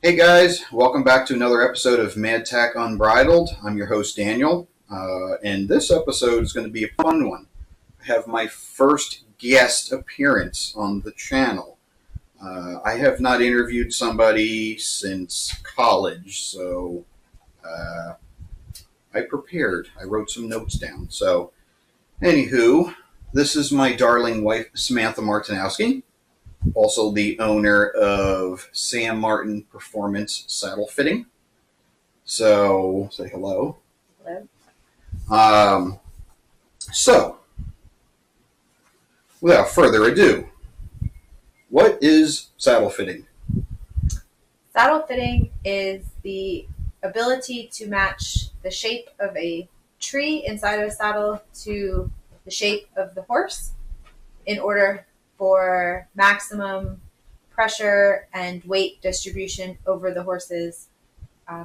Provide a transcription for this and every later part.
Hey guys, welcome back to another episode of Tack, Unbridled. I'm your host Daniel, and this episode is going to be a fun one. I have my first guest appearance on the channel. I have not interviewed somebody since college, so I prepared. I wrote some notes down. So, anywho, this is my darling wife, Samantha Martynowski, also the owner of Sam Martyn Performance Saddle Fitting. So, say hello. Hello. Um, so, without further ado, what is saddle fitting? Saddle fitting is the ability to match the shape of a tree inside of a saddle to the shape of the horse in order for maximum pressure and weight distribution over the horse's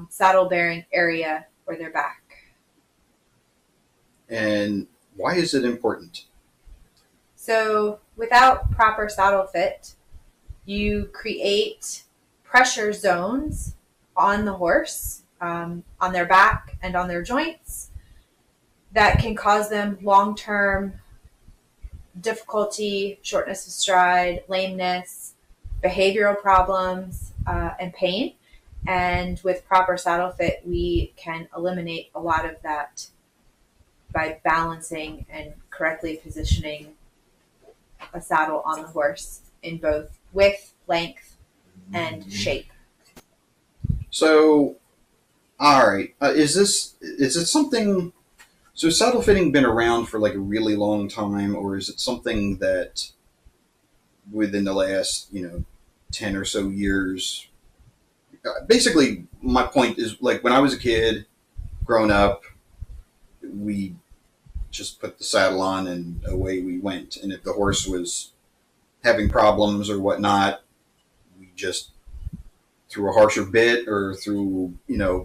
saddle bearing area or their back. And why is it important? So without proper saddle fit, you create pressure zones on the horse, on their back and on their joints that can cause them long-term difficulty, shortness of stride, lameness, behavioral problems, and pain. And with proper saddle fit, we can eliminate a lot of that by balancing and correctly positioning a saddle on the horse in both width, length, and shape. So, all right, is it something? So, saddle fitting been around for like a really long time, or is it something that within the last 10 or so years? Basically, my point is like when I was a kid, growing up, we just put the saddle on and away we went. And if the horse was having problems or whatnot, we just threw a harsher bit or threw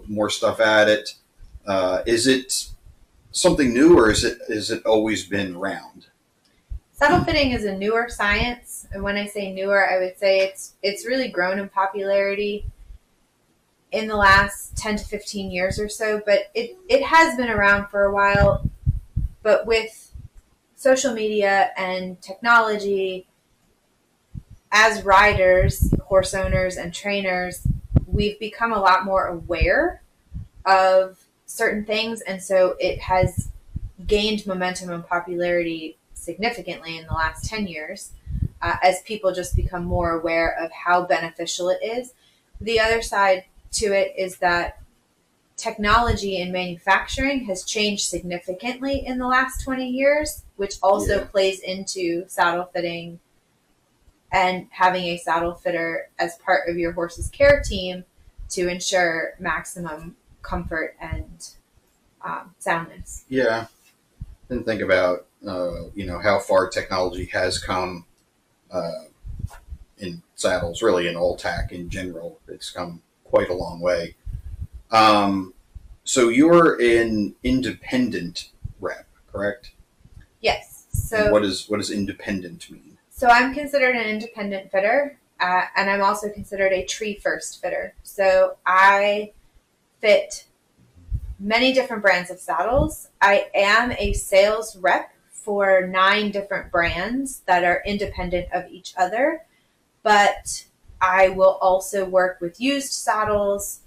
more stuff at it. Is it something new, or is it always been around? Saddle fitting is a newer science, and when I say newer, I would say it's really grown in popularity in the last 10 to 15 years or so, but it has been around for a while. But with social media and technology, as riders, horse owners, and trainers, we've become a lot more aware of certain things, and so it has gained momentum and popularity significantly in the last 10 years as people just become more aware of how beneficial it is. The other side to it is that technology in manufacturing has changed significantly in the last 20 years, which also plays into saddle fitting and having a saddle fitter as part of your horse's care team to ensure maximum comfort and soundness. Yeah, and think about how far technology has come in saddles, really in all tack in general. It's come quite a long way. So you're an independent rep, correct? Yes. So and what does independent mean? So I'm considered an independent fitter, and I'm also considered a tree first fitter. So I fit many different brands of saddles. I am a sales rep for 9 different brands that are independent of each other, but I will also work with used saddles,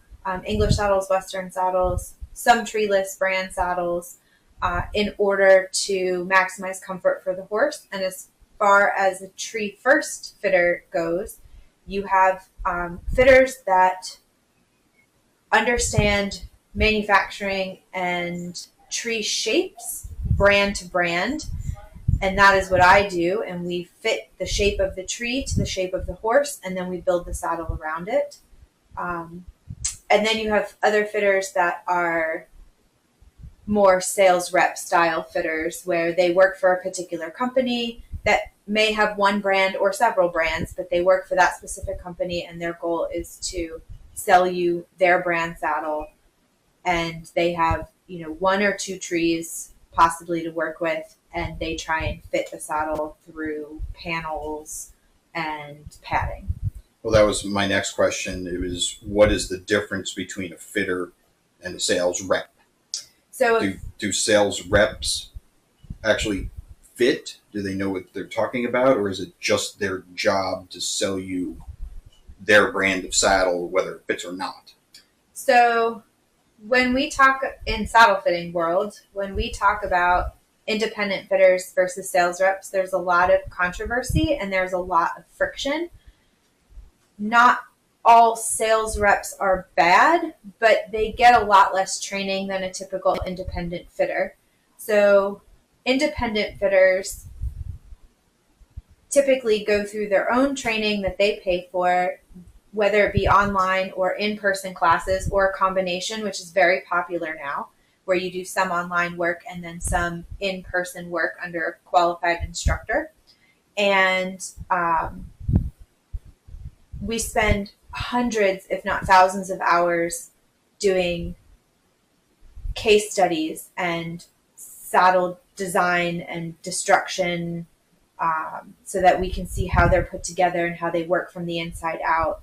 English saddles, Western saddles, some treeless brand saddles, in order to maximize comfort for the horse. And as far as a tree first fitter goes, you have fitters that understand manufacturing and tree shapes brand to brand, and that is what I do. And we fit the shape of the tree to the shape of the horse, and then we build the saddle around it. And then you have other fitters that are more sales rep style fitters, where they work for a particular company that may have one brand or several brands, but they work for that specific company, and their goal is to sell you their brand saddle. And they have, 1 or 2 trees possibly to work with, and they try and fit the saddle through panels and padding. Well, that was my next question. It was, what is the difference between a fitter and a sales rep? So Do sales reps actually fit? Do they know what they're talking about, or is it just their job to sell you their brand of saddle, whether it fits or not? So when we talk in saddle fitting world, when we talk about independent fitters versus sales reps, there's a lot of controversy and there's a lot of friction. Not all sales reps are bad, but they get a lot less training than a typical independent fitter. So independent fitters typically go through their own training that they pay for, whether it be online or in-person classes or a combination, which is very popular now, where you do some online work and then some in-person work under a qualified instructor. And we spend hundreds, if not thousands of hours doing case studies and saddle design and destruction, so that we can see how they're put together and how they work from the inside out,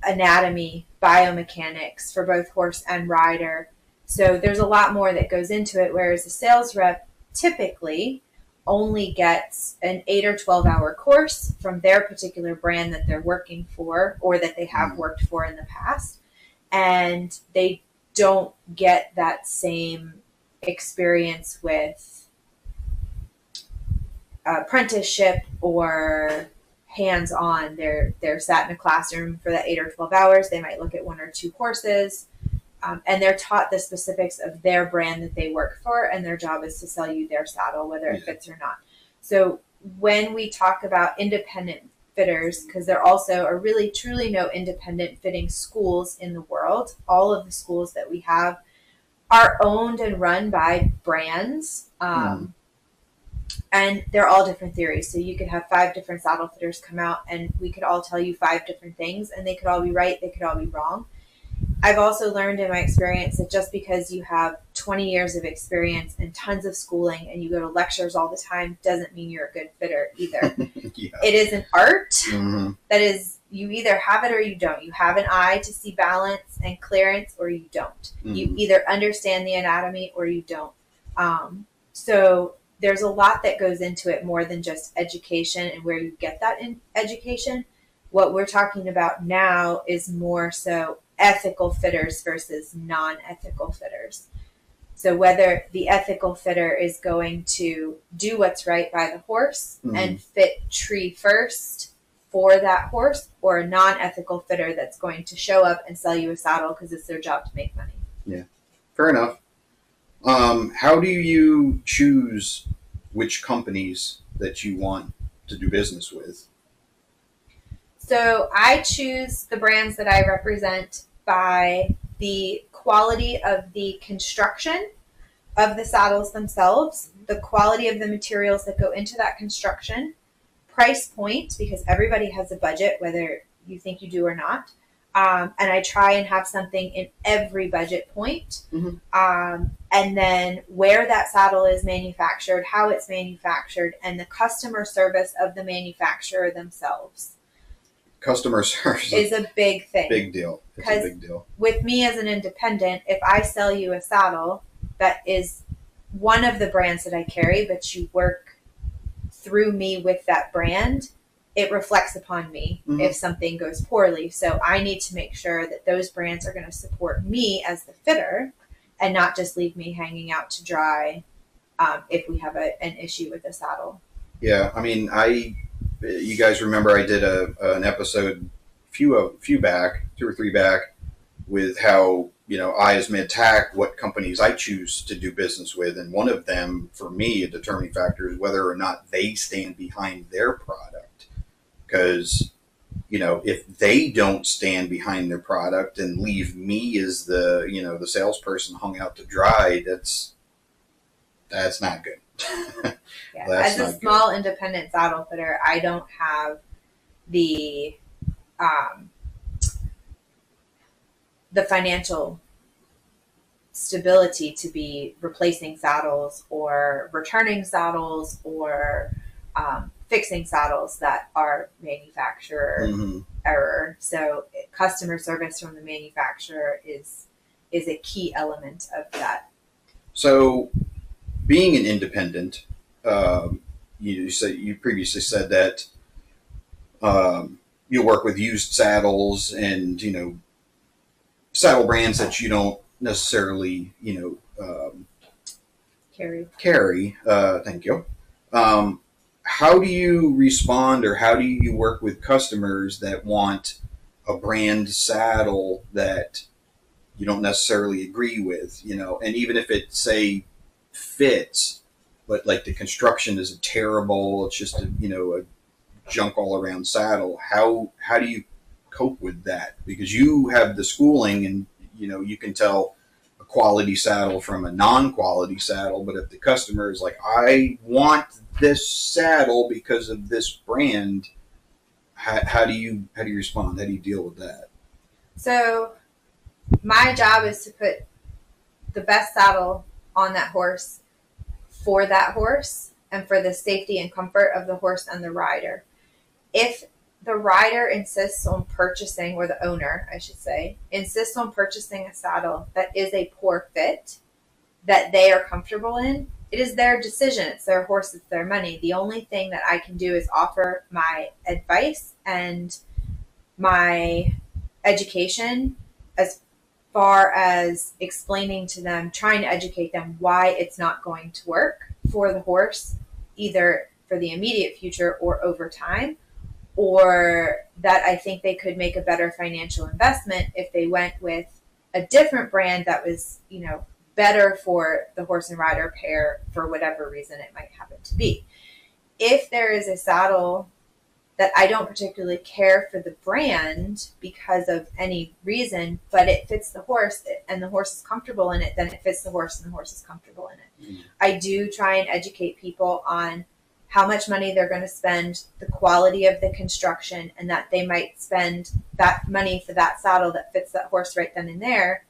anatomy, biomechanics for both horse and rider. So there's a lot more that goes into it, whereas a sales rep typically only gets an 8 or 12 hour course from their particular brand that they're working for or that they have worked for in the past. And they don't get that same experience with apprenticeship or hands-on. They're sat in a classroom for that 8 or 12 hours. They might look at 1 or 2 courses, and they're taught the specifics of their brand that they work for, and their job is to sell you their saddle, whether it fits or not. So when we talk about independent fitters, because there also are really truly no independent fitting schools in the world. All of the schools that we have are owned and run by brands. And they're all different theories. So you could have 5 different saddle fitters come out and we could all tell you 5 different things, and they could all be right, they could all be wrong. I've also learned in my experience that just because you have 20 years of experience and tons of schooling and you go to lectures all the time doesn't mean you're a good fitter either. Yeah. It is an art. Mm-hmm. That is, you either have it or you don't. You have an eye to see balance and clearance, or you don't. Mm-hmm. You either understand the anatomy or you don't. So there's a lot that goes into it, more than just education and where you get that in education. What we're talking about now is more so ethical fitters versus non-ethical fitters. So whether the ethical fitter is going to do what's right by the horse and fit tree first for that horse, or a non-ethical fitter that's going to show up and sell you a saddle because it's their job to make money. Yeah, fair enough. How do you choose which companies that you want to do business with? So I choose the brands that I represent by the quality of the construction of the saddles themselves, the quality of the materials that go into that construction, price point, because everybody has a budget, whether you think you do or not. And I try and have something in every budget point. And then where that saddle is manufactured, how it's manufactured, and the customer service of the manufacturer themselves. Customer service is a big thing. Big deal. It's a big deal. With me as an independent, if I sell you a saddle that is one of the brands that I carry, but you work through me with that brand, it reflects upon me if something goes poorly. So I need to make sure that those brands are going to support me as the fitter and not just leave me hanging out to dry if we have an issue with the saddle. Yeah, I mean, you guys remember I did an episode few back, 2 or 3 back, with how, I as Tack, what companies I choose to do business with, and one of them, for me, a determining factor is whether or not they stand behind their product. Because, if they don't stand behind their product and leave me as the salesperson hung out to dry, that's not good. Yeah. As a small independent saddle fitter, I don't have the financial stability to be replacing saddles or returning saddles or fixing saddles that are manufacturer Mm-hmm. error. So customer service from the manufacturer is a key element of that. So, being an independent, um, you previously said that you work with used saddles and saddle brands that you don't necessarily Carrie. carry. Thank you. Um, how do you respond, or how do you work with customers that want a brand saddle that you don't necessarily agree with? And even if it say fits, but like the construction is terrible, it's just a junk all around saddle. How do you cope with that? Because you have the schooling, and you can tell a quality saddle from a non-quality saddle. But if the customer is like, I want this saddle because of this brand, how do you respond? How do you deal with that? So my job is to put the best saddle on that horse for that horse and for the safety and comfort of the horse and the rider. If the rider insists on purchasing, or the owner, I should say, insists on purchasing a saddle that is a poor fit, that they are comfortable in, it is their decision. It's their horse, it's their money. The only thing that I can do is offer my advice and my education, as far as explaining to them, trying to educate them why it's not going to work for the horse, either for the immediate future or over time, or that I think they could make a better financial investment if they went with a different brand that was, better for the horse and rider pair for whatever reason it might happen to be. If there is a saddle that I don't particularly care for the brand because of any reason, but it fits the horse and the horse is comfortable in it, then it fits the horse and the horse is comfortable in it. Mm-hmm. I do try and educate people on how much money they're going to spend, the quality of the construction, and that they might spend that money for that saddle that fits that horse right then and there.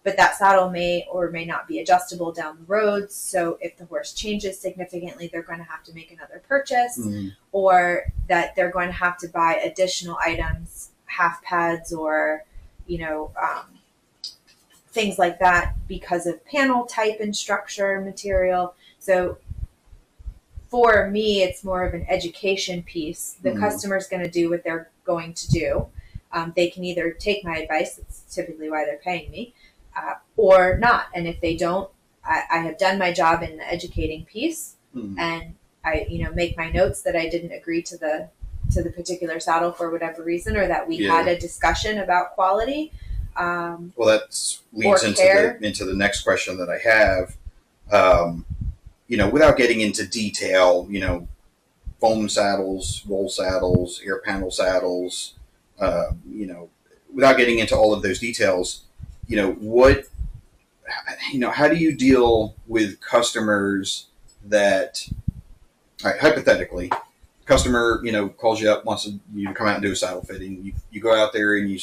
But that saddle may or may not be adjustable down the road. So if the horse changes significantly, they're going to have to make another purchase, mm-hmm. or that they're going to have to buy additional items, half pads, or, things like that because of panel type and structure material. So for me, it's more of an education piece. The mm-hmm. customer's going to do what they're going to do. They can either take my advice, that's typically why they're paying me, or not. And if they don't, I have done my job in the educating piece, mm-hmm. and I, make my notes that I didn't agree to the particular saddle for whatever reason, or that we had a discussion about quality. Well, that leads into the next question that I have. Without getting into detail, foam saddles, wool saddles, air panel saddles, without getting into all of those details, how do you deal with customers that, all right, hypothetically, customer, calls you up, wants you to come out and do a saddle fitting. You go out there and you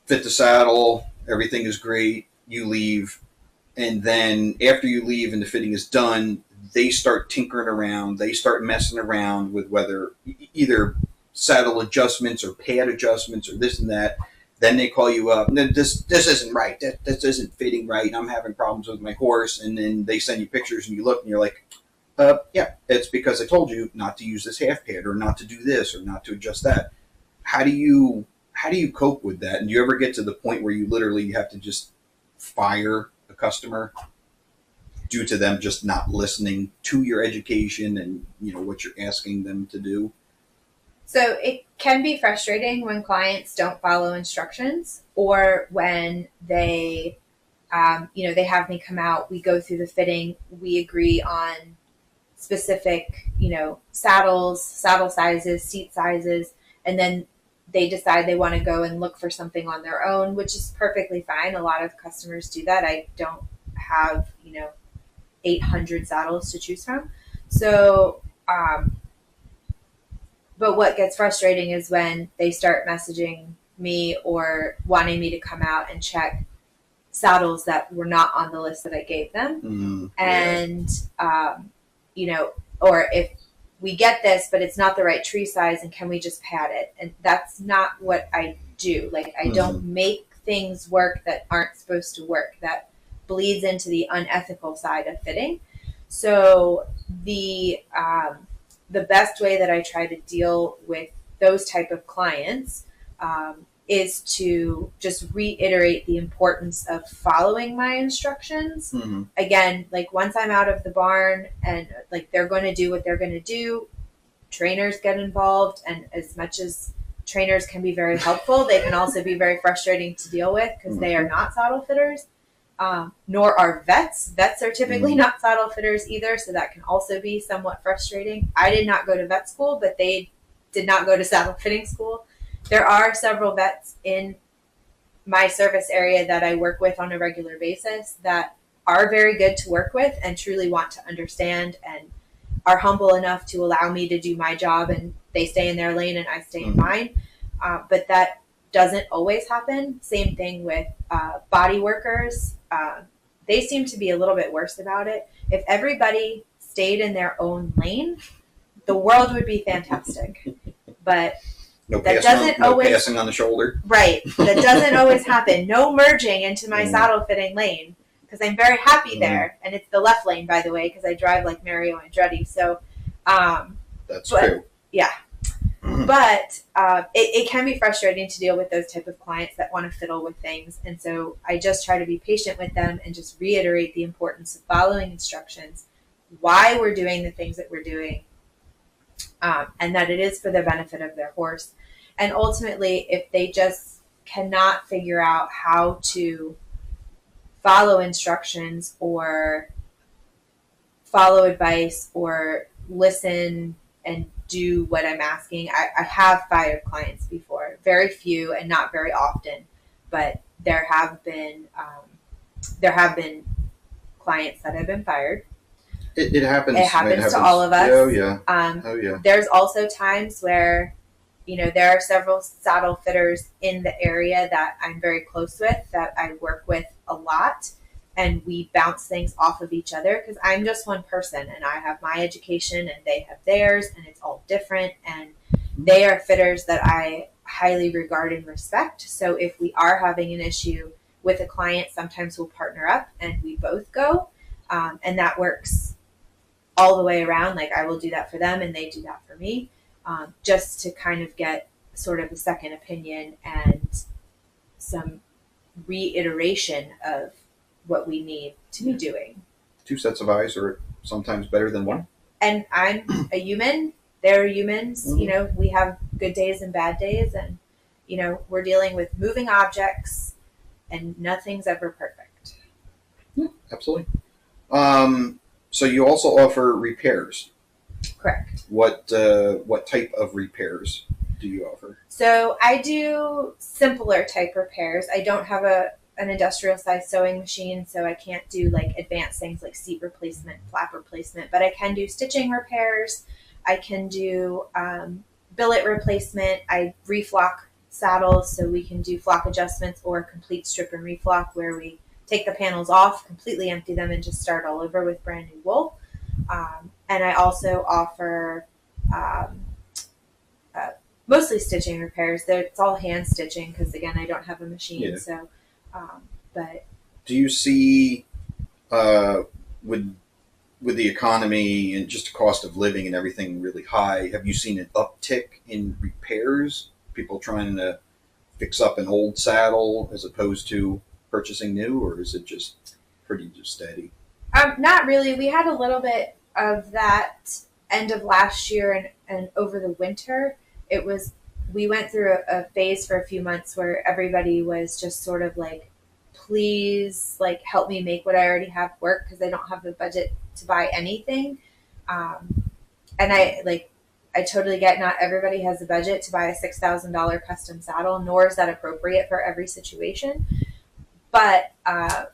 fit the saddle, everything is great, you leave, and then after you leave and the fitting is done, they start tinkering around, they start messing around with whether either saddle adjustments or pad adjustments or this and that. Then they call you up, and then this isn't right, this isn't fitting right, and I'm having problems with my horse, and then they send you pictures and you look and you're like, yeah, it's because I told you not to use this half pad, or not to do this, or not to adjust that. How do you cope with that? And do you ever get to the point where you literally have to just fire a customer due to them just not listening to your education and what you're asking them to do? So it can be frustrating when clients don't follow instructions, or when they, they have me come out, we go through the fitting, we agree on specific, saddles, saddle sizes, seat sizes, and then they decide they want to go and look for something on their own, which is perfectly fine. A lot of customers do that. I don't have, 800 saddles to choose from. So, but what gets frustrating is when they start messaging me or wanting me to come out and check saddles that were not on the list that I gave them. Mm, and, or if we get this, but it's not the right tree size, and can we just pad it? And that's not what I do. Like, I don't make things work that aren't supposed to work. That bleeds into the unethical side of fitting. So the best way that I try to deal with those type of clients is to just reiterate the importance of following my instructions. Again, like, once I'm out of the barn and like they're going to do what they're going to do, trainers get involved, and as much as trainers can be very helpful, they can also be very frustrating to deal with because they are not saddle fitters. Nor are vets. Vets are typically not saddle fitters either, so that can also be somewhat frustrating. I did not go to vet school, but they did not go to saddle fitting school. There are several vets in my service area that I work with on a regular basis that are very good to work with and truly want to understand and are humble enough to allow me to do my job, and they stay in their lane and I stay in mine. But that doesn't always happen. Same thing with body workers. They seem to be a little bit worse about it. If everybody stayed in their own lane, the world would be fantastic. But No that passing, doesn't no always passing on the shoulder. Right. That doesn't always happen. No merging into my saddle fitting lane, because I'm very happy there, and it's the left lane, by the way, because I drive like Mario Andretti. So that's true. Yeah. But it can be frustrating to deal with those type of clients that want to fiddle with things. And so I just try to be patient with them and just reiterate the importance of following instructions, why we're doing the things that we're doing, and that it is for the benefit of their horse. And ultimately, if they just cannot figure out how to follow instructions or follow advice or listen and do what I'm asking. I have fired clients before, very few and not very often, but there have been clients that have been fired. It happens. It happens to all of us. Oh yeah. There's also times where, there are several saddle fitters in the area that I'm very close with, that I work with a lot, and we bounce things off of each other, because I'm just one person and I have my education and they have theirs, and it's all different, and they are fitters that I highly regard and respect. So if we are having an issue with a client, sometimes we'll partner up and we both go, and that works all the way around. Like, I will do that for them and they do that for me, just to kind of get sort of a second opinion and some reiteration of what we need to be doing. Two sets of eyes are sometimes better than one. And I'm a human. They're humans. We have good days and bad days, and we're dealing with moving objects, and nothing's ever perfect. Yeah, absolutely. So you also offer repairs. Correct. What type of repairs do you offer? So I do simpler type repairs. I don't have an industrial size sewing machine, so I can't do like advanced things like seat replacement, flap replacement, but I can do stitching repairs. I can do billet replacement. I reflock saddles, so we can do flock adjustments or complete strip and reflock, where we take the panels off, completely empty them, and just start all over with brand new wool. And I also offer mostly stitching repairs. It's all hand stitching because, again, I don't have a machine. Yeah. So, but do you see with the economy and just the cost of living and everything really high, have you seen an uptick in repairs? People trying to fix up an old saddle as opposed to purchasing new, or is it just pretty steady? Not really. We had a little bit of that end of last year and over the winter. We went through a phase for a few months where everybody was just sort of like, please, like, help me make what I already have work, because I don't have the budget to buy anything. And I totally get not everybody has the budget to buy a $6,000 custom saddle, nor is that appropriate for every situation. But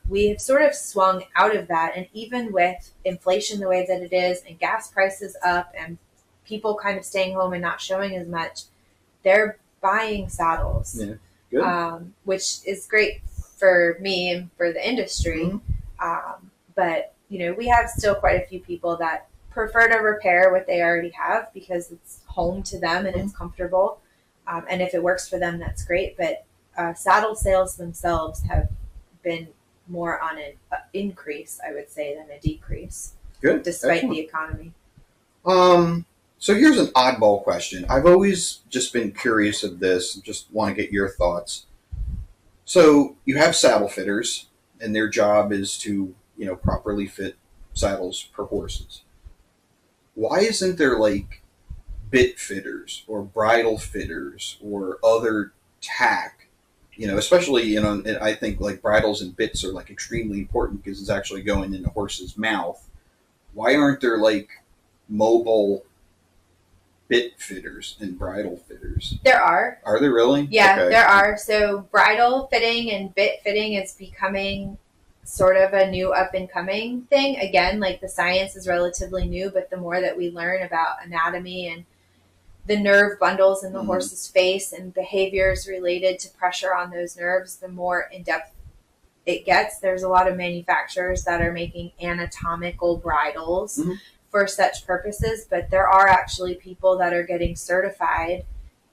we have sort of swung out of that. And even with inflation the way that it is, and gas prices up, and people kind of staying home and not showing as much, they're buying saddles, yeah. Good. Which is great for me and for the industry. Mm-hmm. But we have still quite a few people that prefer to repair what they already have because it's home to them and it's comfortable. And if it works for them, that's great. But saddle sales themselves have been more on an increase, I would say, than a decrease. Good. Despite Excellent. the economy. So here's an oddball question. I've always just been curious of this. Just want to get your thoughts. So you have saddle fitters, and their job is to, properly fit saddles per horses. Why isn't there like bit fitters or bridle fitters or other tack? Especially I think like bridles and bits are like extremely important because it's actually going in the horse's mouth. Why aren't there like mobile bit fitters and bridle fitters? There are. Are there really? Yeah, Okay. there are. So bridle fitting and bit fitting is becoming sort of a new up and coming thing. Again, like the science is relatively new, but the more that we learn about anatomy and the nerve bundles in the horse's face and behaviors related to pressure on those nerves, the more in depth it gets. There's a lot of manufacturers that are making anatomical bridles for such purposes, but there are actually people that are getting certified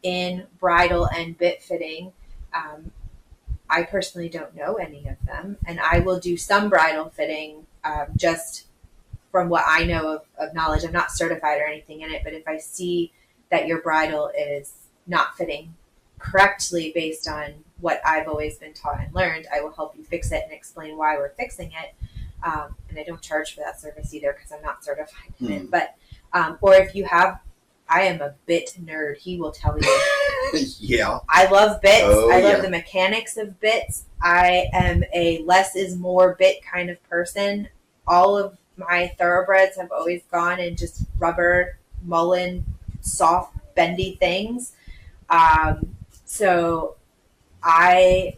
in bridle and bit fitting. I personally don't know any of them, and I will do some bridle fitting just from what I know of knowledge. I'm not certified or anything in it, but if I see that your bridle is not fitting correctly based on what I've always been taught and learned, I will help you fix it and explain why we're fixing it. And I don't charge for that service either because I'm not certified in it. But or if you have, I am a bit nerd. He will tell you. Yeah. I love bits. I love yeah. the mechanics of bits. I am a less is more bit kind of person. All of my thoroughbreds have always gone in just rubber, mullen, soft, bendy things. So I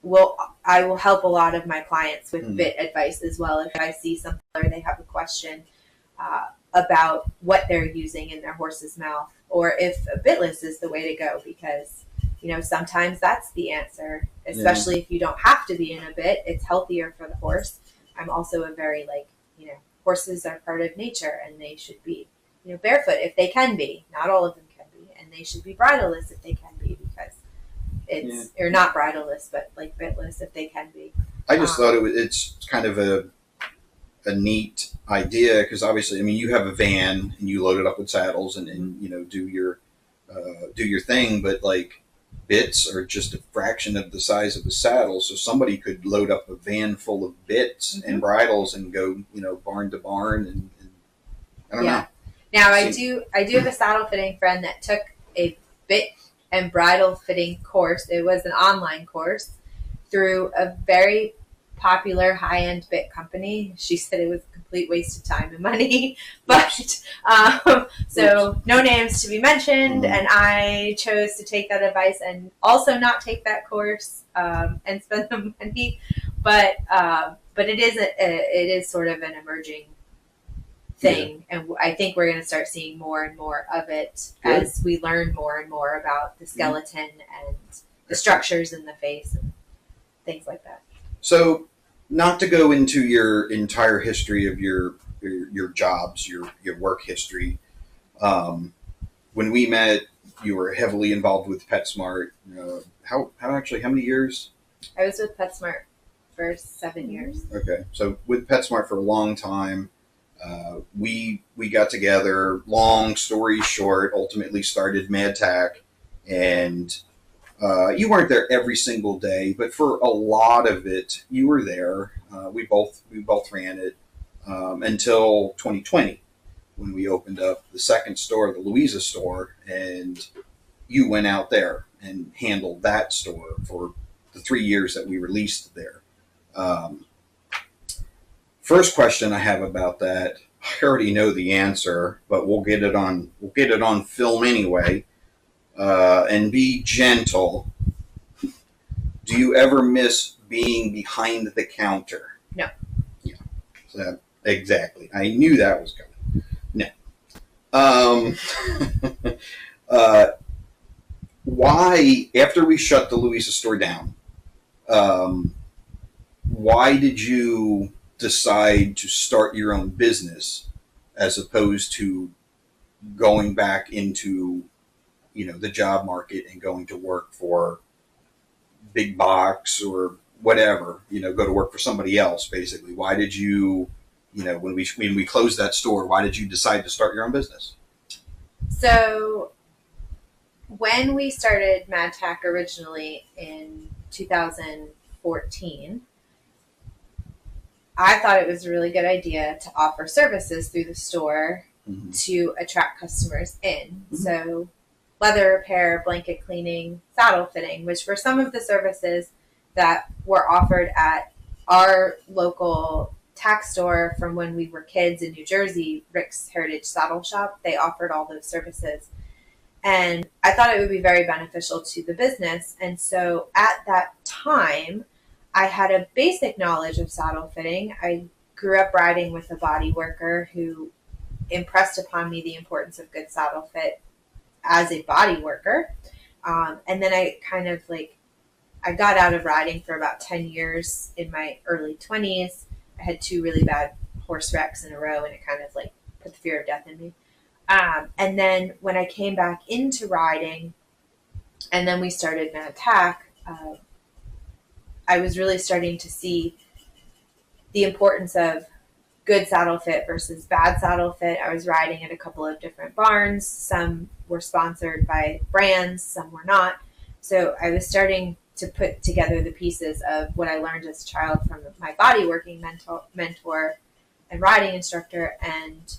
will help a lot of my clients with bit advice as well. If I see something or they have a question about what they're using in their horse's mouth, or if a bitless is the way to go, because sometimes that's the answer, especially if you don't have to be in a bit. It's healthier for the horse. I'm also a very horses are part of nature and they should be barefoot if they can be. Not all of them can be, and they should be bridleless if they can be, because it's or not bridleless, but like bitless if they can be. I just thought it's kind of a neat idea because obviously, you have a van and you load it up with saddles and do your thing, but like bits are just a fraction of the size of a saddle, so somebody could load up a van full of bits and bridles and go barn to barn and I don't know. Now I do have a saddle fitting friend that took a bit and bridle fitting course. It was an online course through a very popular high-end bit company. She said it was a complete waste of time and money, but so no names to be mentioned, and I chose to take that advice and also not take that course and spend the money, but it is sort of an emerging thing, and I think we're going to start seeing more and more of it as we learn more and more about the skeleton and the structures in the face and things like that. So, not to go into your entire history of your jobs, your work history. When we met, you were heavily involved with PetSmart. How many years? I was with PetSmart for 7 years. Okay, so with PetSmart for a long time. We got together. Long story short, ultimately started Tack, and you weren't there every single day, but for a lot of it, you were there. We both ran it until 2020, when we opened up the second store, the Louisa store, and you went out there and handled that store for the 3 years that we released there. First question I have about that, I already know the answer, but we'll get it on film anyway. And be gentle. Do you ever miss being behind the counter? No. Yeah. So exactly. I knew that was coming. No. Why, after we shut the Louisa store down, why did you decide to start your own business as opposed to going back into, the job market and going to work for big box or whatever, go to work for somebody else, basically. Why did you, when we closed that store, why did you decide to start your own business? So when we started Tack originally in 2014, I thought it was a really good idea to offer services through the store to attract customers in. So leather repair, blanket cleaning, saddle fitting, which were some of the services that were offered at our local tack store from when we were kids in New Jersey, Rick's Heritage Saddle Shop. They offered all those services. And I thought it would be very beneficial to the business. And so at that time, I had a basic knowledge of saddle fitting. I grew up riding with a body worker who impressed upon me the importance of good saddle fit as a body worker. And then I I got out of riding for about 10 years in my early 20s. I had 2 really bad horse wrecks in a row, and it kind of put the fear of death in me. And then when I came back into riding, and then we started Tack, I was really starting to see the importance of good saddle fit versus bad saddle fit. I was riding at a couple of different barns. Some were sponsored by brands, some were not. So I was starting to put together the pieces of what I learned as a child from my body working mentor and riding instructor, and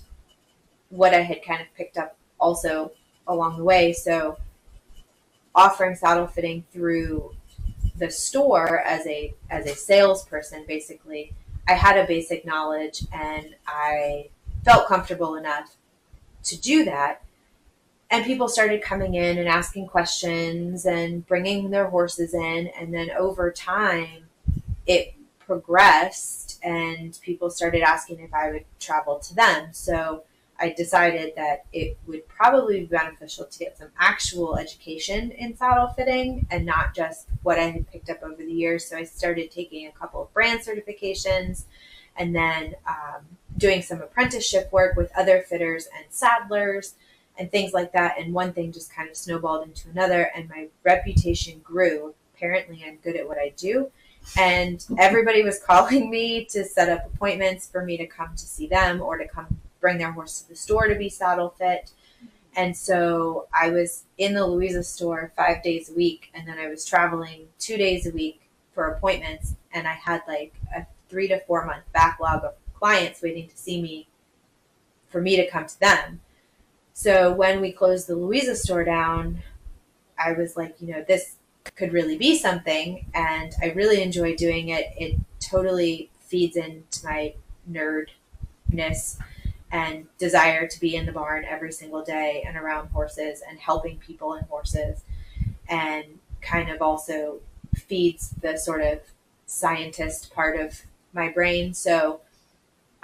what I had kind of picked up also along the way. So offering saddle fitting through the store as a salesperson, basically, I had a basic knowledge and I felt comfortable enough to do that. And people started coming in and asking questions and bringing their horses in. And then over time, it progressed and people started asking if I would travel to them. So I decided that it would probably be beneficial to get some actual education in saddle fitting and not just what I had picked up over the years. So I started taking a couple of brand certifications and then doing some apprenticeship work with other fitters and saddlers and things like that. And one thing just kind of snowballed into another, and my reputation grew. Apparently, I'm good at what I do. And everybody was calling me to set up appointments for me to come to see them or to come bring their horse to the store to be saddle fit. And so I was in the Louisa store 5 days a week, and then I was traveling 2 days a week for appointments, and I had a 3 to 4 month backlog of clients waiting to see me for me to come to them. So when we closed the Louisa store down, I was like, this could really be something, and I really enjoy doing it. It totally feeds into my nerdness and desire to be in the barn every single day and around horses and helping people and horses, and kind of also feeds the sort of scientist part of my brain. So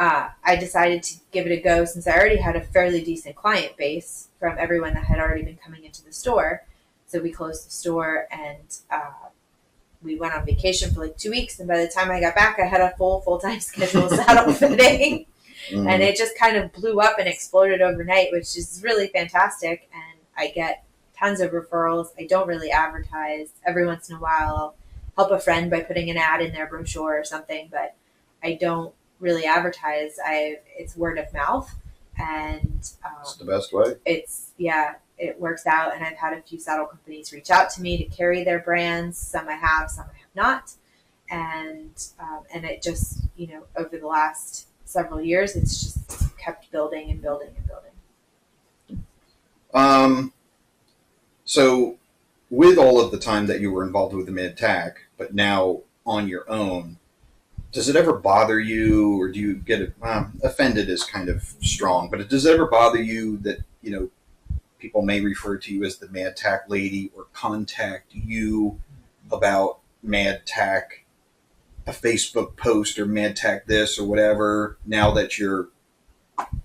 I decided to give it a go since I already had a fairly decent client base from everyone that had already been coming into the store. So we closed the store and we went on vacation for 2 weeks. And by the time I got back, I had a full-time schedule of saddle fitting. And it just kind of blew up and exploded overnight, which is really fantastic. And I get tons of referrals. I don't really advertise. Every once in a while, I'll help a friend by putting an ad in their brochure or something, but I don't really advertise. It's word of mouth, and it's the best way. It works out. And I've had a few saddle companies reach out to me to carry their brands. Some I have, some I have not. And it just, over the last several years, it's just kept building and building and building. So with all of the time that you were involved with the Tack, but now on your own, does it ever bother you, or do you get offended is kind of strong, but does it ever bother you that, people may refer to you as the Mad Tack lady or contact you about Mad Tack, a Facebook post or Mad Tack this or whatever, now that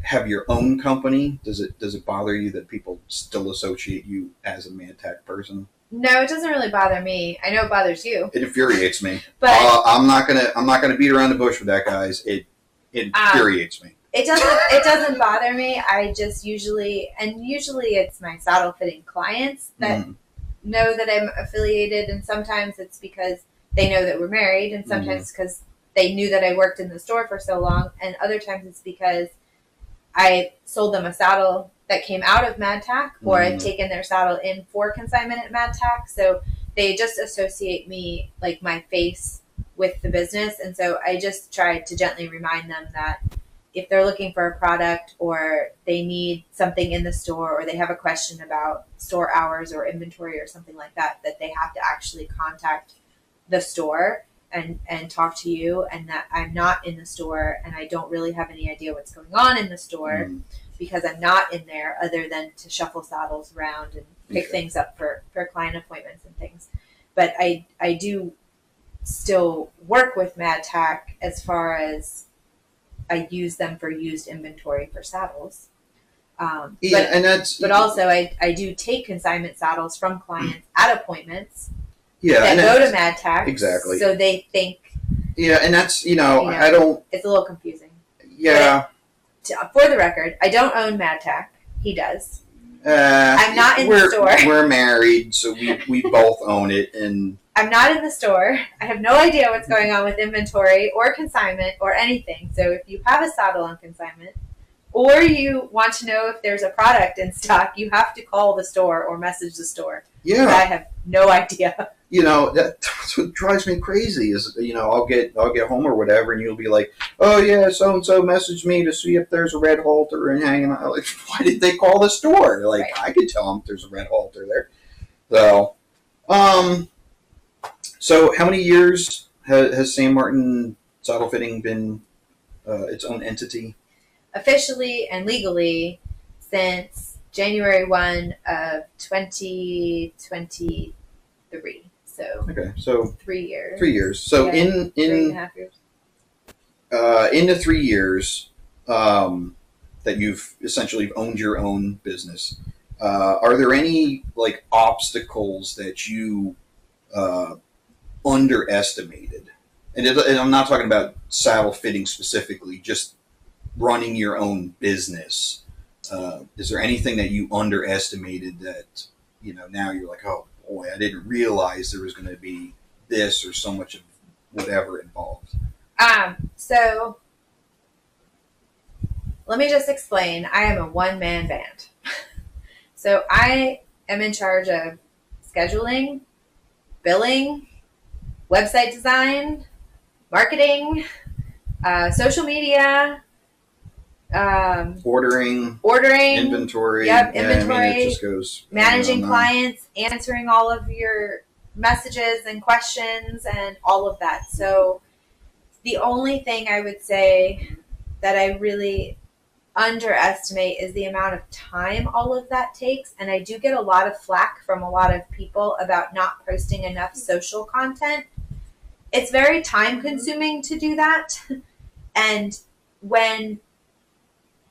have your own company? Does it bother you that people still associate you as a Mad Tack person? No, it doesn't really bother me. I know it bothers you. It infuriates me. But I'm not gonna beat around the bush with that, guys. It infuriates me. It doesn't bother me. I just usually it's my saddle fitting clients that know that I'm affiliated, and sometimes it's because they know that we're married, and sometimes because they knew that I worked in the store for so long, and other times it's because I sold them a saddle that came out of Mad Tack, or I've taken their saddle in for consignment at Mad Tack. So they just associate me, like my face, with the business. And so I just try to gently remind them that if they're looking for a product or they need something in the store or they have a question about store hours or inventory or something like that, that they have to actually contact the store and talk to you, and that I'm not in the store and I don't really have any idea what's going on in the store because I'm not in there other than to shuffle saddles around and pick things up for client appointments and things. But I do still work with Mad Tack as far as I use them for used inventory for saddles. But also I do take consignment saddles from clients at appointments that go to Mad Tack. Exactly. So they think. Yeah, and that's, I don't. It's a little confusing. Yeah. For the record, I don't own Mad Tack. He does. I'm not in the store. We're married, so we both own it, and I'm not in the store. I have no idea what's going on with inventory or consignment or anything. So if you have a saddle on consignment or you want to know if there's a product in stock, you have to call the store or message the store. Yeah. I have no idea. That's what drives me crazy is, I'll get home or whatever, and you'll be like, oh yeah, so-and-so messaged me to see if there's a red halter and hanging out. Like, why did they call the store? Like, right. I could tell them if there's a red halter there. So how many years has St. Martyn Saddle Fitting been its own entity? Officially and legally since January 1 of 2023. So okay, so 3 years. 3 years. So in 3.5 years. In the 3 years that you've essentially owned your own business, are there any like obstacles that you underestimated? And I'm not talking about saddle fitting specifically, just running your own business. Is there anything that you underestimated that, now you're like, oh boy, I didn't realize there was going to be this or so much of whatever involved? So let me just explain. I am a one-man band. So I am in charge of scheduling, billing, website design, marketing, social media, ordering, inventory. Yep, inventory. It just goes managing clients, answering all of your messages and questions, and all of that. So the only thing I would say that I really underestimate is the amount of time all of that takes. And I do get a lot of flack from a lot of people about not posting enough social content. It's very time consuming to do that. And when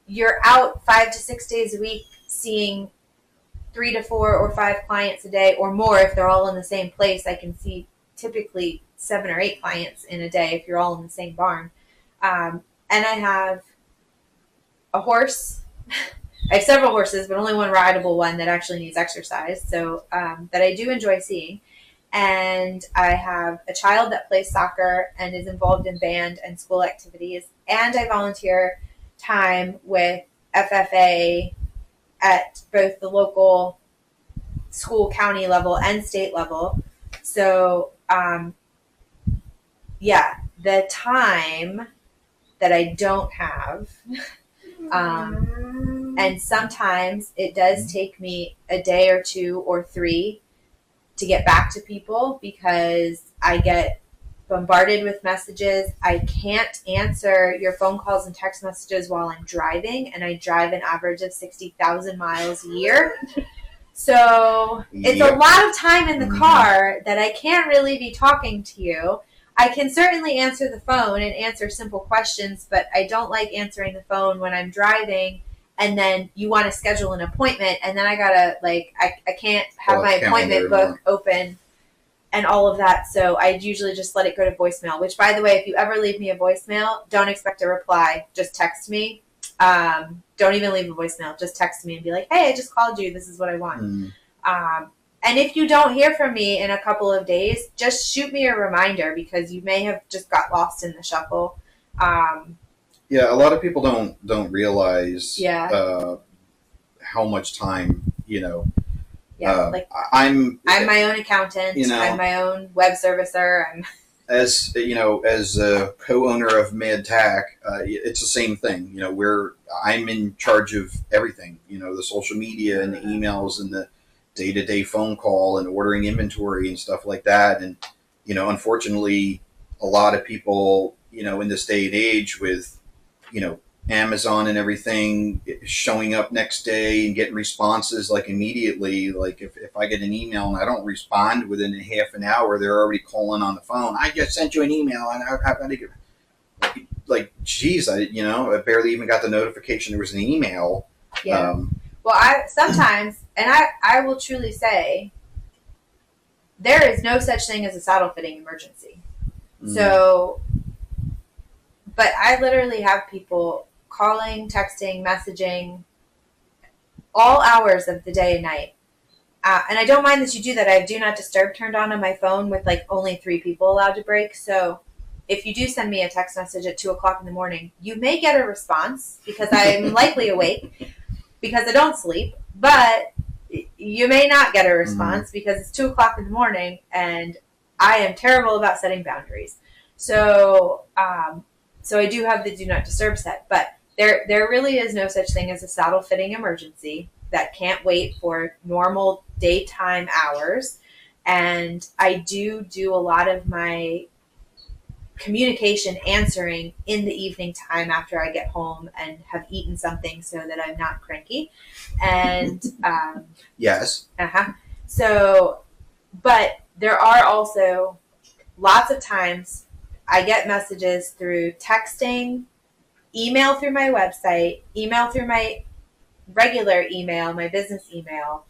you're out 5 to 6 days a week seeing 3 to 4 or 5 clients a day or more, if they're all in the same place, I can see typically 7 or 8 clients in a day if you're all in the same barn. And I have a horse. I have several horses, but only one rideable one that actually needs exercise. So that I do enjoy seeing. And I have a child that plays soccer and is involved in band and school activities. And I volunteer time with FFA at both the local school, county level and state level. So, the time that I don't have, and sometimes it does take me a day or 2 or 3 to get back to people because I get bombarded with messages. I can't answer your phone calls and text messages while I'm driving, and I drive an average of 60,000 miles a year. So it's a lot of time in the car that I can't really be talking to you. I can certainly answer the phone and answer simple questions, but I don't like answering the phone when I'm driving and then you want to schedule an appointment and then I gotta, I can't have my appointment book open and all of that. So I usually just let it go to voicemail, which, by the way, if you ever leave me a voicemail, don't expect a reply. Just text me Don't even leave a voicemail. Just text me and be like, hey, I just called you. This is what I want. And if you don't hear from me in a couple of days, just shoot me a reminder because you may have just got lost in the shuffle. Yeah, a lot of people don't realize Yeah. how much time, Yeah, like I'm my own accountant. I'm my own web servicer. As as a co-owner of Tack, it's the same thing. I'm in charge of everything. The social media and the emails and the day-to-day phone call and ordering inventory and stuff like that. And unfortunately, a lot of people, in this day and age with Amazon and everything showing up next day and getting responses like immediately. Like if I get an email and I don't respond within a half an hour, they're already calling on the phone. I just sent you an email and I get like, geez, I barely even got the notification there was an email. Yeah. Well, I sometimes, and I will truly say, there is no such thing as a saddle fitting emergency. So, but I literally have people calling, texting, messaging, all hours of the day and night. And I don't mind that you do that. I have Do Not Disturb turned on my phone with like only 3 people allowed to break. So if you do send me a text message at 2 o'clock in the morning, you may get a response because I'm likely awake because I don't sleep. But you may not get a response because it's 2 o'clock in the morning and I am terrible about setting boundaries. So, so I do have the Do Not Disturb set, but there really is no such thing as a saddle fitting emergency that can't wait for normal daytime hours. And I do a lot of my communication answering in the evening time after I get home and have eaten something so that I'm not cranky. And yes. So, but there are also lots of times I get messages through texting, email through my website, email through my regular email, my business email,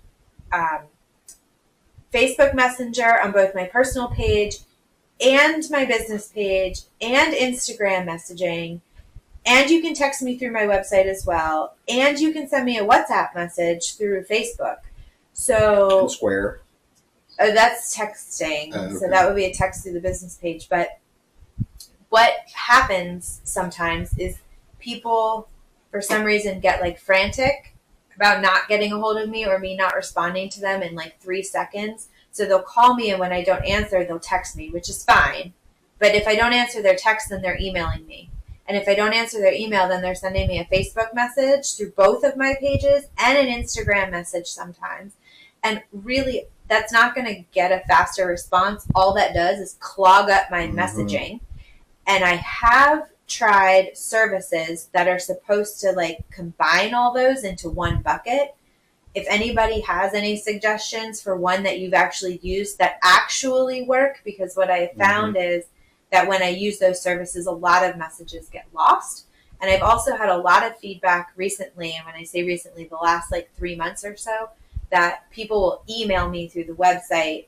Facebook Messenger on both my personal page and my business page, and Instagram messaging. And you can text me through my website as well. And you can send me a WhatsApp message through Facebook. So Square. That's texting. Okay. So that would be a text through the business page. But what happens sometimes is people, for some reason, get like frantic about not getting a hold of me or me not responding to them in like 3 seconds. So they'll call me, and when I don't answer, they'll text me, which is fine. But if I don't answer their text, then they're emailing me. And if I don't answer their email, then they're sending me a Facebook message through both of my pages and an Instagram message sometimes. And really, that's not going to get a faster response. All that does is clog up my messaging. And I have tried services that are supposed to like combine all those into one bucket. If anybody has any suggestions for one that you've actually used that actually work, because what I have found is that when I use those services, a lot of messages get lost. And I've also had a lot of feedback recently, and when I say recently, the last like 3 months or so, that people will email me through the website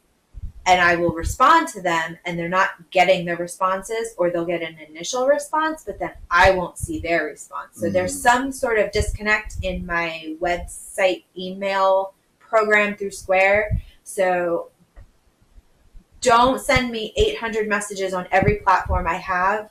and I will respond to them, and they're not getting their responses, or they'll get an initial response, but then I won't see their response. So there's some sort of disconnect in my website email program through Square. So don't send me 800 messages on every platform I have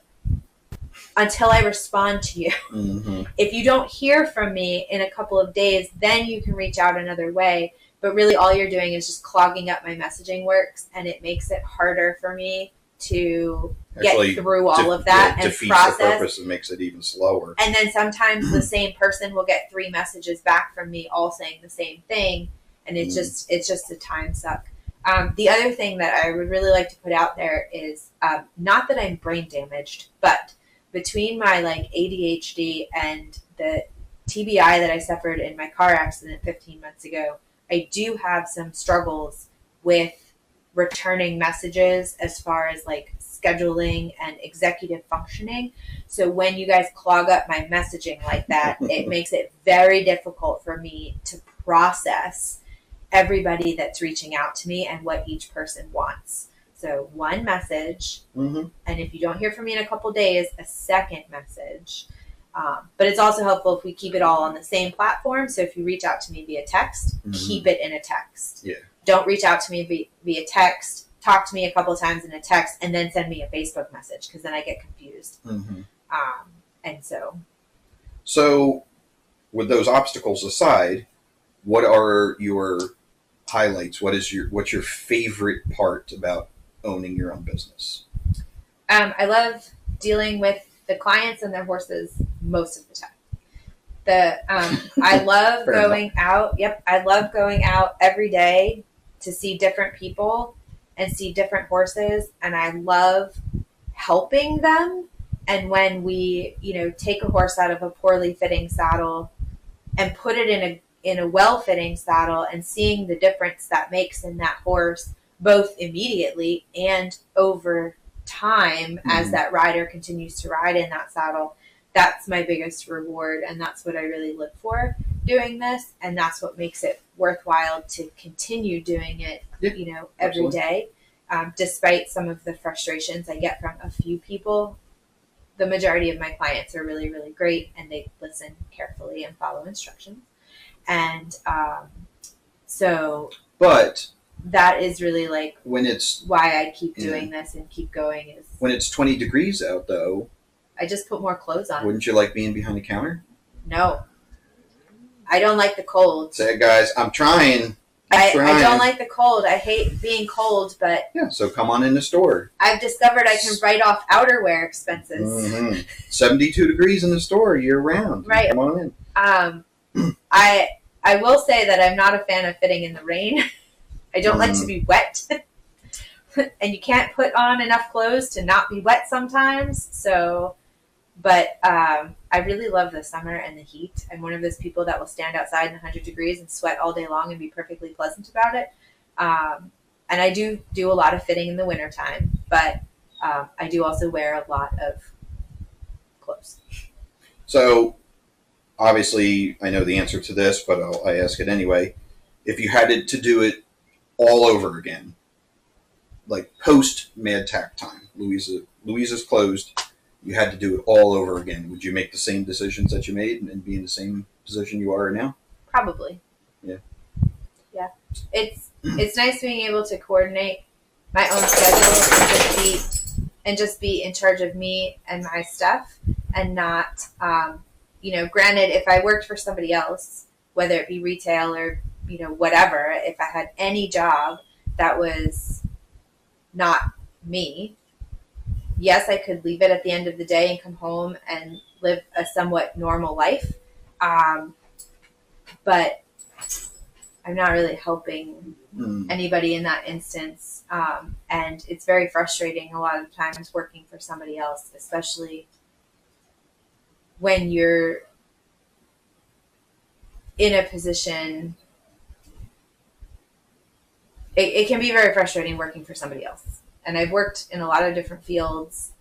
until I respond to you. If you don't hear from me in a couple of days, then you can reach out another way. But really all you're doing is just clogging up my messaging works, and it makes it harder for me to get through all of that and process. The purpose and makes it even slower. And then sometimes the same person will get 3 messages back from me all saying the same thing, and it's just a time suck. The other thing that I would really like to put out there is not that I'm brain damaged, but between my like ADHD and the TBI that I suffered in my car accident 15 months ago, I do have some struggles with returning messages as far as like scheduling and executive functioning. So when you guys clog up my messaging like that, it makes it very difficult for me to process everybody that's reaching out to me and what each person wants. So one message, and if you don't hear from me in a couple days, a second message. But it's also helpful if we keep it all on the same platform. So if you reach out to me via text, keep it in a text. Yeah. Don't reach out to me via text. Talk to me a couple of times in a text and then send me a Facebook message, because then I get confused. And so with those obstacles aside, what are your highlights? What's your favorite part about owning your own business? I love dealing with the clients and their horses most of the time. I love going out. Yep, I love going out every day to see different people and see different horses, and I love helping them. And when we, take a horse out of a poorly fitting saddle and put it in a well-fitting saddle, and seeing the difference that makes in that horse, both immediately and over time as that rider continues to ride in that saddle, that's my biggest reward, and that's what I really look for doing this, and that's what makes it worthwhile to continue doing it, every day, despite some of the frustrations I get from a few people. The majority of my clients are really, really great, and they listen carefully and follow instructions. And but that is really like when it's why I keep doing this and keep going. Is when it's 20 degrees out, though, I just put more clothes on. Wouldn't you like being behind the counter? No, I don't like the cold. Say, guys, I'm trying. I don't like the cold. I hate being cold, but yeah. So come on in the store. I've discovered I can write off outerwear expenses. 72 degrees in the store year round. Right. Come on in. I will say that I'm not a fan of fitting in the rain. I don't like to be wet. And you can't put on enough clothes to not be wet sometimes. So, but I really love the summer and the heat. I'm one of those people that will stand outside in 100 degrees and sweat all day long and be perfectly pleasant about it. And I do a lot of fitting in the wintertime, but I do also wear a lot of clothes. So, obviously, I know the answer to this, but I ask it anyway. If you had to do it all over again, like post Mad Tack time, Louisa's closed, you had to do it all over again, would you make the same decisions that you made and be in the same position you are now? Probably. Yeah. Yeah. It's nice being able to coordinate my own schedule and just be in charge of me and my stuff, and not, granted, if I worked for somebody else, whether it be retail or, whatever, if I had any job that was not me, yes, I could leave it at the end of the day and come home and live a somewhat normal life. But I'm not really helping anybody in that instance. And it's very frustrating a lot of times working for somebody else, especially when you're in a position. It can be very frustrating working for somebody else. And I've worked in a lot of different fields.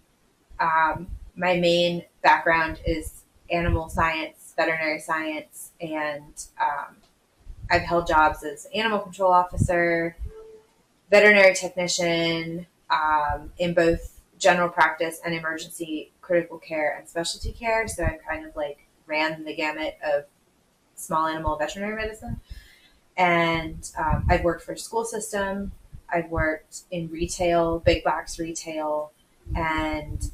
My main background is animal science, veterinary science, and I've held jobs as animal control officer, veterinary technician, in both general practice and emergency critical care and specialty care. So I kind of ran the gamut of small animal veterinary medicine. And I've worked for a school system. I've worked in retail, big box retail, and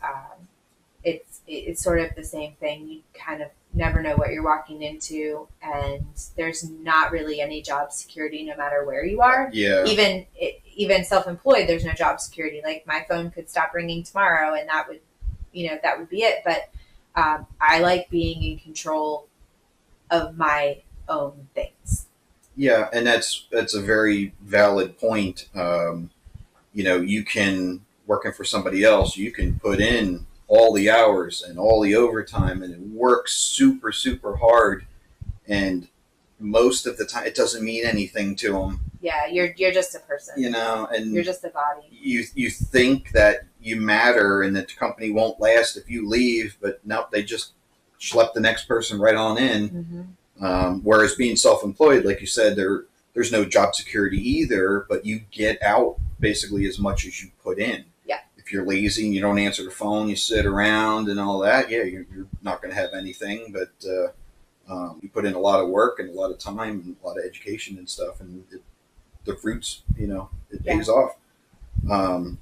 it's sort of the same thing. You kind of never know what you're walking into, and there's not really any job security no matter where you are. Yeah. Even self-employed, there's no job security. Like my phone could stop ringing tomorrow, and that would be it. But I like being in control of my own things. Yeah, and that's a very valid point. You can, working for somebody else, you can put in all the hours and all the overtime, and it works super, super hard. And most of the time, it doesn't mean anything to them. Yeah, you're just a person. And you're just a body. You think that you matter and that the company won't last if you leave, but no, they just schlep the next person right on in. Mm-hmm. Whereas being self-employed, like you said, there's no job security either, but you get out basically as much as you put in. Yeah. if you're lazy and you don't answer the phone, you sit around and all that, yeah, you're not going to have anything. But you put in a lot of work and a lot of time and a lot of education and stuff, and the fruits, it pays off. Um,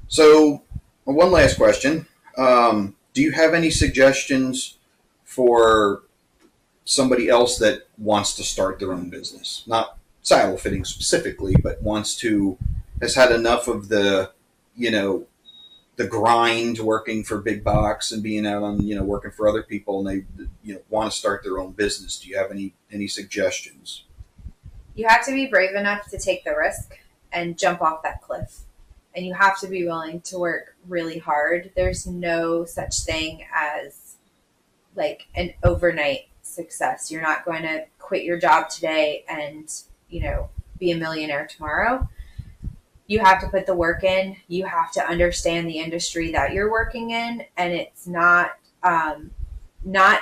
so, one last question. Do you have any suggestions for somebody else that wants to start their own business? Not saddle fitting specifically, but has had enough of the grind working for big box and being out on, working for other people, and they, want to start their own business. Do you have any suggestions? You have to be brave enough to take the risk and jump off that cliff. And you have to be willing to work really hard. There's no such thing as like an overnight success. You're not going to quit your job today and, be a millionaire tomorrow. You have to put the work in. You have to understand the industry that you're working in. And it's not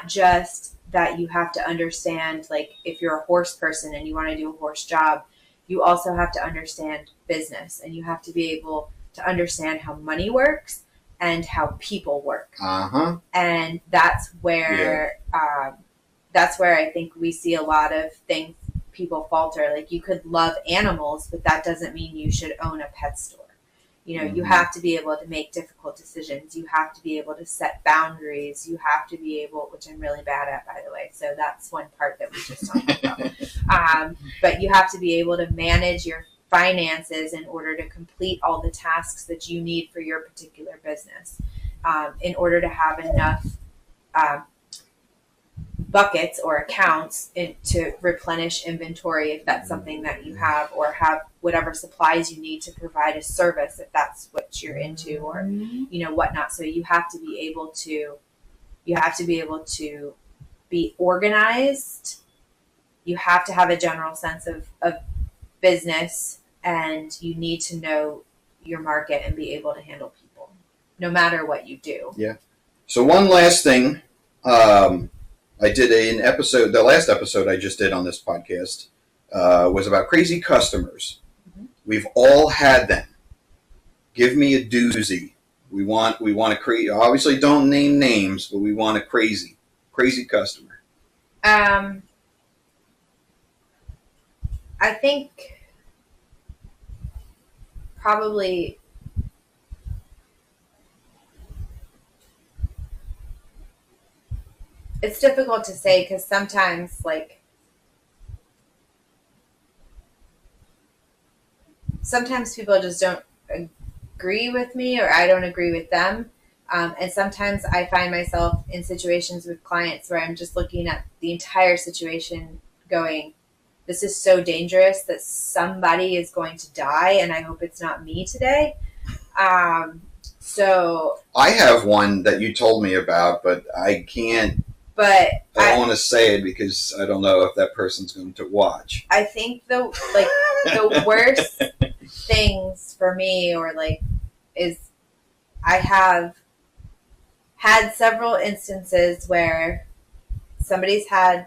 just that you have to understand, like if you're a horse person and you want to do a horse job, you also have to understand business, and you have to be able to understand how money works and how people work. And that's where I think we see a lot of things people falter. Like, you could love animals, but that doesn't mean you should own a pet store. You have to be able to make difficult decisions. You have to be able to set boundaries. You have to be able, which I'm really bad at, by the way. So that's one part that we just talked about. But you have to be able to manage your finances in order to complete all the tasks that you need for your particular business, in order to have enough buckets or accounts to replenish inventory if that's something that you have, or have whatever supplies you need to provide a service if that's what you're into, or whatnot. So you have to be able to be organized. You have to have a general sense of business, and you need to know your market and be able to handle people no matter what you do. Yeah. So one last thing. I did an episode, the last episode I just did on this podcast was about crazy customers. Mm-hmm. We've all had them. Give me a doozy. We want to create, obviously don't name names, but we want a crazy customer. I think probably it's difficult to say, because sometimes people just don't agree with me, or I don't agree with them. And sometimes I find myself in situations with clients where I'm just looking at the entire situation going, this is so dangerous that somebody is going to die, and I hope it's not me today. So I have one that you told me about, but I can't. But I don't want to say it because I don't know if that person's going to watch. I think the worst things for me, is I have had several instances where somebody's had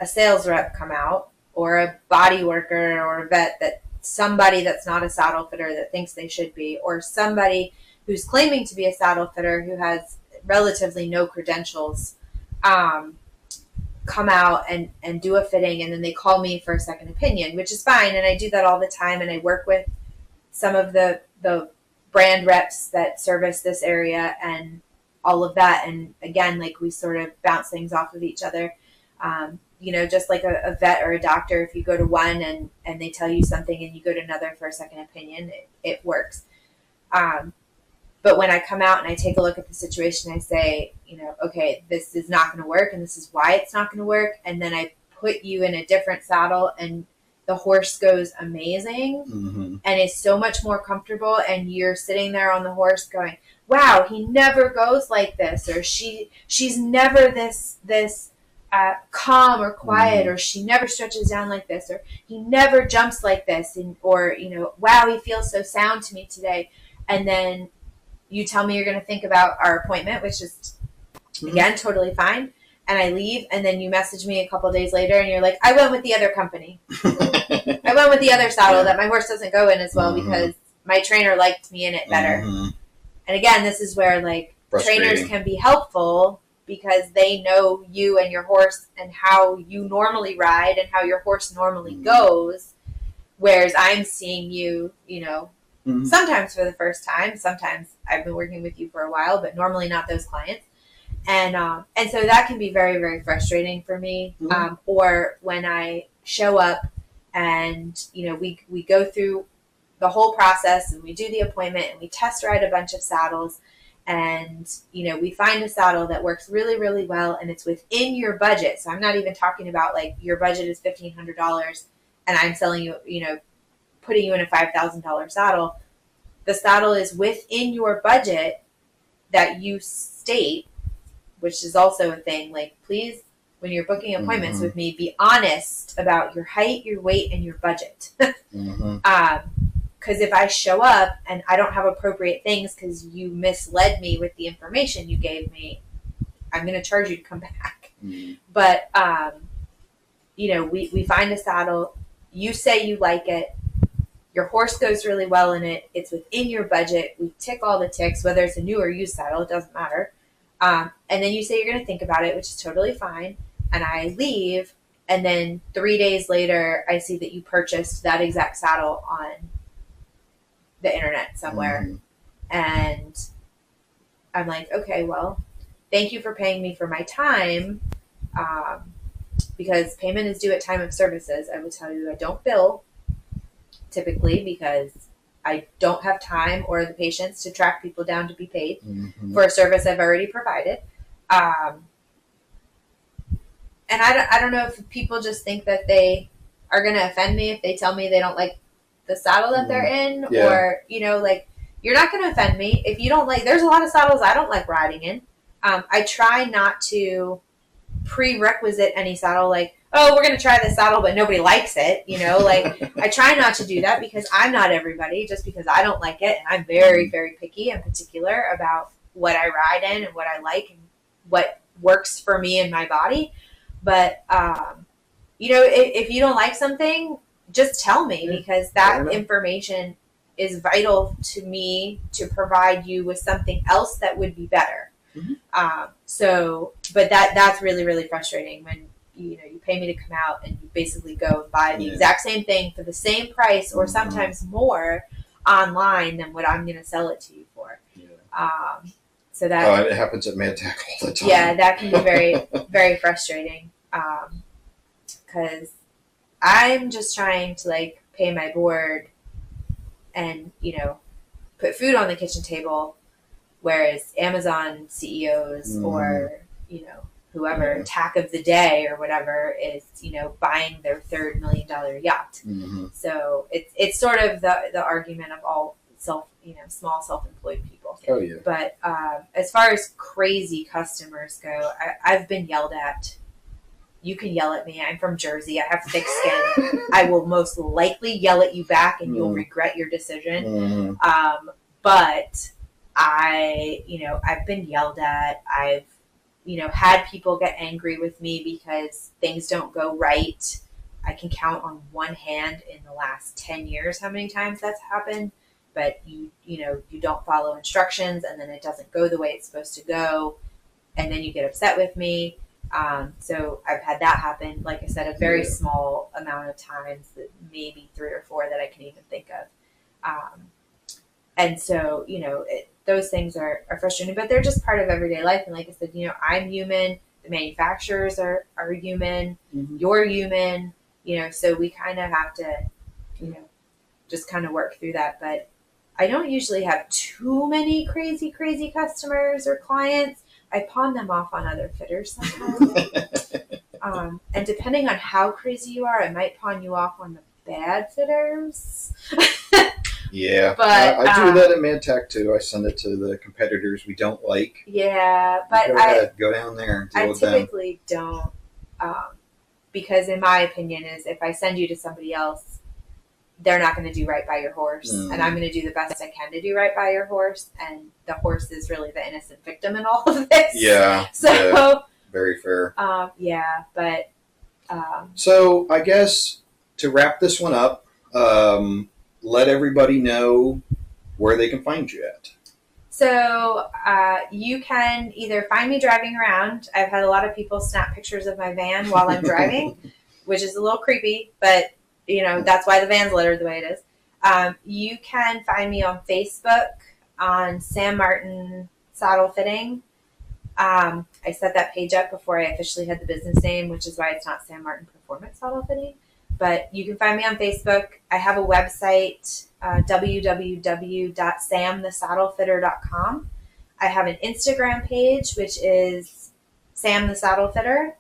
a sales rep come out, or a body worker, or a vet, that somebody that's not a saddle fitter that thinks they should be, or somebody who's claiming to be a saddle fitter who has relatively no credentials, come out and do a fitting, and then they call me for a second opinion, which is fine. And I do that all the time. And I work with some of the brand reps that service this area and all of that. And again, we sort of bounce things off of each other. Just like a vet or a doctor, if you go to one and they tell you something and you go to another for a second opinion, it works. But when I come out and I take a look at the situation, I say, okay, this is not going to work, and this is why it's not going to work. And then I put you in a different saddle, and the horse goes amazing, mm-hmm. and is so much more comfortable. And you're sitting there on the horse going, wow, he never goes like this, or she's never this calm or quiet, mm-hmm. or she never stretches down like this, or he never jumps like this, or wow, he feels so sound to me today. And then you tell me you're going to think about our appointment, which is, again, totally fine. And I leave, and then you message me a couple of days later, and you're like, I went with the other company. I went with the other saddle that my horse doesn't go in as well, mm-hmm. because my trainer liked me in it better. Mm-hmm. And again, this is where like trainers can be helpful because they know you and your horse and how you normally ride and how your horse normally goes. Whereas I'm seeing you, you know, sometimes for the first time, sometimes I've been working with you for a while, but normally not those clients. And so that can be very, very frustrating for me. Or when I show up and, you know, we go through the whole process and we do the appointment and we test ride a bunch of saddles and, you know, we find a saddle that works really, really well and it's within your budget. So I'm not even talking about like your budget is $1,500 and I'm selling you, you know, putting you in a $5,000 saddle. The saddle is within your budget that you state, which is also a thing. Like, please, when you're booking appointments with me, be honest about your height, your weight, and your budget. Because if I show up and I don't have appropriate things because you misled me with the information you gave me, I'm going to charge you to come back. But, you know, we find a saddle. You say you like it. Your horse goes really well in it. It's within your budget. We tick all the ticks, whether it's a new or used saddle, it doesn't matter. And then you say you're going to think about it, which is totally fine. And I leave. And then 3 days later, I see that you purchased that exact saddle on the internet somewhere. And I'm like, okay, well, thank you for paying me for my time. Because payment is due at time of services. I will tell you I don't bill typically because I don't have time or the patience to track people down to be paid for a service I've already provided. And I don't know if people just think that they are going to offend me if they tell me they don't like the saddle that they're in or, you know, like you're not going to offend me if you don't like, there's a lot of saddles I don't like riding in. I try not to prerequisite any saddle like, oh, we're going to try this saddle, but nobody likes it. You know, like I try not to do that because I'm not everybody just because I don't like it. And I'm very, very picky and particular about what I ride in and what I like and what works for me and my body. But, you know, if you don't like something, just tell me because that information is vital to me to provide you with something else that would be better. But that's really, really frustrating when, you know, you pay me to come out and you basically go and buy the exact same thing for the same price or sometimes more online than what I'm going to sell it to you for. So that it happens at Tack all the time. Yeah, that can be very, very frustrating. Because I'm just trying to like pay my board and, you know, put food on the kitchen table, whereas Amazon CEOs or, you know, whoever, Tack of the day or whatever is, you know, buying their $3 million yacht. So it's sort of the argument of all small self-employed people. Oh yeah. But as far as crazy customers go, I've been yelled at. You can yell at me. I'm from Jersey. I have thick skin. I will most likely yell at you back and you'll regret your decision. But I've been yelled at. I've, you know, had people get angry with me because things don't go right. I can count on one hand in the last 10 years how many times that's happened. But you don't follow instructions and then it doesn't go the way it's supposed to go. And then you get upset with me. So I've had that happen, like I said, a very small amount of times, maybe 3 or 4 that I can even think of. And so, you know, those things are frustrating, but they're just part of everyday life. And like I said, you know, I'm human. The manufacturers are human. You're human, you know, so we kind of have to, you know, just kind of work through that. But I don't usually have too many crazy customers or clients. I pawn them off on other fitters sometimes. And depending on how crazy you are, I might pawn you off on the bad fitters. Yeah, but I do that at Tack too. I send it to the competitors we don't like. Yeah, but go down there and deal with them. I typically don't, because in my opinion is if I send you to somebody else, they're not going to do right by your horse, and I'm going to do the best I can to do right by your horse, and the horse is really the innocent victim in all of this. Yeah. So very fair. But so I guess to wrap this one up, let everybody know where they can find you at. So you can either find me driving around. I've had a lot of people snap pictures of my van while I'm driving, which is a little creepy, but that's why the van's littered the way it is. You can find me on Facebook on Sam Martyn Saddle Fitting. I set that page up before I officially had the business name, which is why it's not Sam Martyn Performance Saddle Fitting. But you can find me on Facebook. I have a website, www.samthesaddlefitter.com. I have an Instagram page, which is Sam the Saddle Fitter.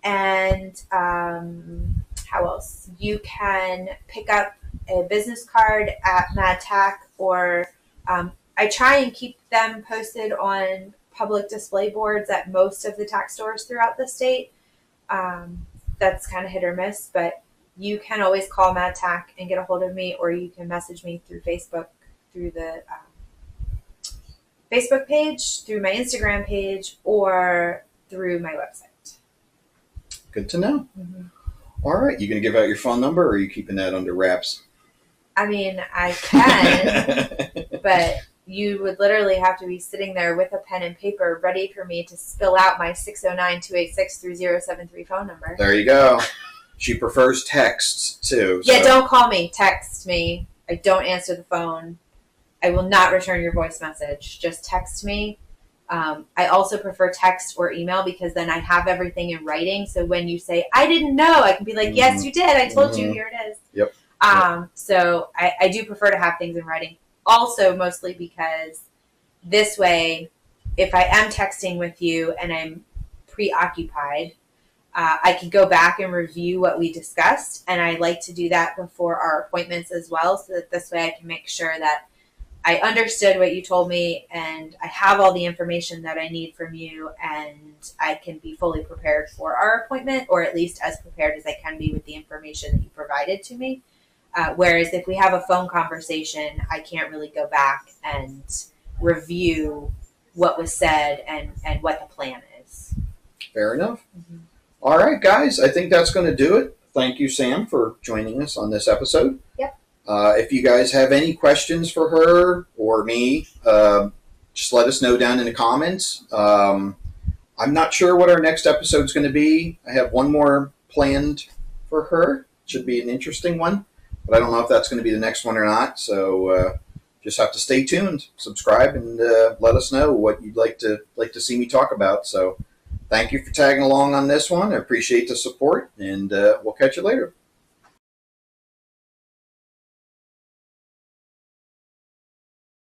And how else? You can pick up a business card at Tack, or I try and keep them posted on public display boards at most of the tack stores throughout the state. That's kind of hit or miss, but you can always call Mad Tack and get a hold of me, or you can message me through Facebook, through the Facebook page, through my Instagram page, or through my website. Good to know. Mm-hmm. All right. You going to give out your phone number, or are you keeping that under wraps? I mean, I can, but you would literally have to be sitting there with a pen and paper ready for me to spill out my 609-286-3073 phone number. There you go. She prefers texts, too. Yeah, don't call me. Text me. I don't answer the phone. I will not return your voice message. Just text me. I also prefer text or email because then I have everything in writing. So when you say, I didn't know, I can be like, yes, you did. I told you. Here it is. Yep. So I do prefer to have things in writing. Also, mostly because this way, if I am texting with you and I'm preoccupied, I can go back and review what we discussed, and I like to do that before our appointments as well, so that this way I can make sure that I understood what you told me and I have all the information that I need from you, and I can be fully prepared for our appointment, or at least as prepared as I can be with the information that you provided to me. Whereas if we have a phone conversation, I can't really go back and review what was said and what the plan is. Fair enough. Mm-hmm. All right, guys. I think that's going to do it. Thank you, Sam, for joining us on this episode. Yep. If you guys have any questions for her or me, just let us know down in the comments. I'm not sure what our next episode is going to be. I have one more planned for her. Should be an interesting one, but I don't know if that's going to be the next one or not. So just have to stay tuned, subscribe, and let us know what you'd like to see me talk about. So thank you for tagging along on this one. I appreciate the support, and we'll catch you later.